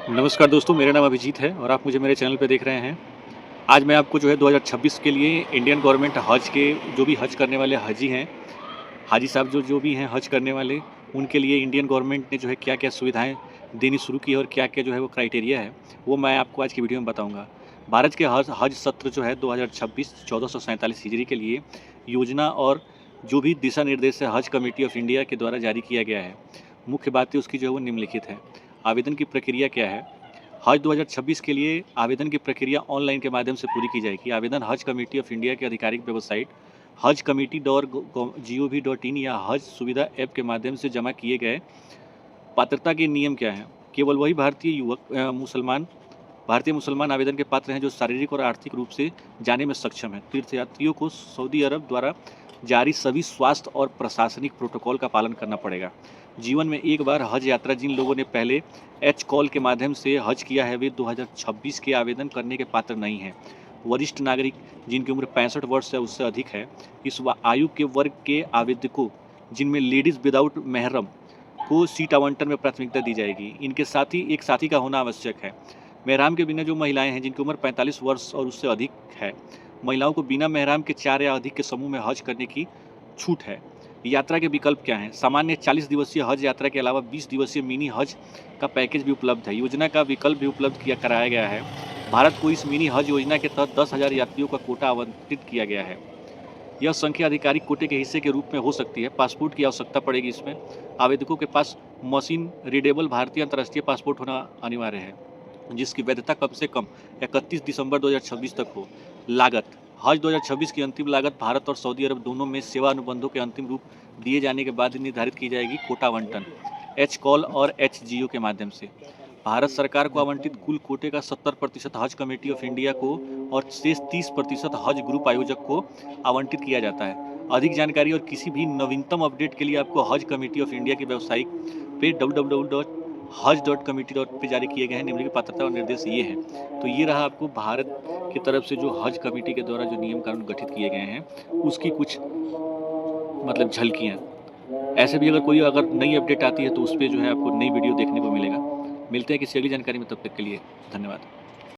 नमस्कार दोस्तों, मेरा नाम अभिजीत है और आप मुझे मेरे चैनल पे देख रहे हैं। आज मैं आपको जो है 2026 के लिए इंडियन गवर्नमेंट हज के जो भी हज करने वाले हाजी हैं, हाजी साहब जो भी हैं हज करने वाले, उनके लिए इंडियन गवर्नमेंट ने जो है क्या-क्या सुविधाएँ देनी शुरू की है और क्या-क्या जो है वो क्राइटेरिया है, वो मैं आपको आज की वीडियो में बताऊँगा। भारत के हज हज सत्र जो है 2026 1447 हिजरी के लिए योजना और जो भी दिशा निर्देश है हज कमेटी ऑफ इंडिया के द्वारा जारी किया गया है। मुख्य बातें उसकी जो है वो निम्नलिखित है। आवेदन की प्रक्रिया क्या है? हज 2026 के लिए आवेदन की प्रक्रिया ऑनलाइन के माध्यम से पूरी की जाएगी। आवेदन हज कमेटी ऑफ इंडिया की आधिकारिक वेबसाइट हज कमेटी .gov.in या हज सुविधा ऐप के माध्यम से जमा किए गए। पात्रता के नियम क्या हैं? केवल वही भारतीय मुसलमान आवेदन के पात्र हैं जो शारीरिक और आर्थिक रूप से जाने में सक्षम हैं। तीर्थयात्रियों को सऊदी अरब द्वारा जारी सभी स्वास्थ्य और प्रशासनिक प्रोटोकॉल का पालन करना पड़ेगा। जीवन में एक बार हज यात्रा जिन लोगों ने पहले एच कॉल के माध्यम से हज किया है वे 2026 के आवेदन करने के पात्र नहीं हैं। वरिष्ठ नागरिक जिनकी उम्र 65 वर्ष है उससे अधिक है, इस आयु के वर्ग के आवेदकों जिनमें लेडीज़ विदाउट महरम को सीट आवंटन में प्राथमिकता दी जाएगी। इनके साथ ही एक साथी का होना आवश्यक है। मेहराम के बिना जो महिलाएं हैं जिनकी उम्र 45 वर्ष और उससे अधिक है, महिलाओं को बिना मेहराम के 4 या अधिक के समूह में हज करने की छूट है। यात्रा के विकल्प क्या हैं? सामान्य 40 दिवसीय हज यात्रा के अलावा 20 दिवसीय मिनी हज का पैकेज भी उपलब्ध है। योजना का विकल्प भी उपलब्ध कराया गया है। भारत को इस मिनी हज योजना के तहत 10,000 यात्रियों का कोटा आवंटित किया गया है। यह संख्या आधिकारिक कोटे के हिस्से के रूप में हो सकती है। पासपोर्ट की आवश्यकता पड़ेगी इसमें। आवेदकों के पास मशीन रीडेबल भारतीय अंतर्राष्ट्रीय पासपोर्ट होना अनिवार्य है, जिसकी वैधता कम से कम 31 दिसंबर 2026 तक हो। लागत हज 2026 की अंतिम लागत भारत और सऊदी अरब दोनों में सेवा अनुबंधों के अंतिम रूप दिए जाने के बाद निर्धारित की जाएगी। कोटा आवंटन एच कॉल और HGO के माध्यम से भारत सरकार को आवंटित कुल कोटे का 70% हज कमेटी ऑफ इंडिया को और शेष 30% हज ग्रुप आयोजक को आवंटित किया जाता है। अधिक जानकारी और किसी भी नवीनतम अपडेट के लिए आपको हज कमेटी ऑफ इंडिया की वेबसाइट पे www.haj.committee पे जारी किए गए हैं। निम्नलिखित पात्रता और निर्देश ये हैं। तो ये रहा आपको भारत की तरफ से जो हज कमेटी के द्वारा जो नियम कानून गठित किए गए हैं उसकी कुछ मतलब झलकियाँ। ऐसे भी अगर नई अपडेट आती है तो उस पर जो है आपको नई वीडियो देखने को मिलेगा। मिलते हैं किसी अगली जानकारी में, तब तक के लिए धन्यवाद।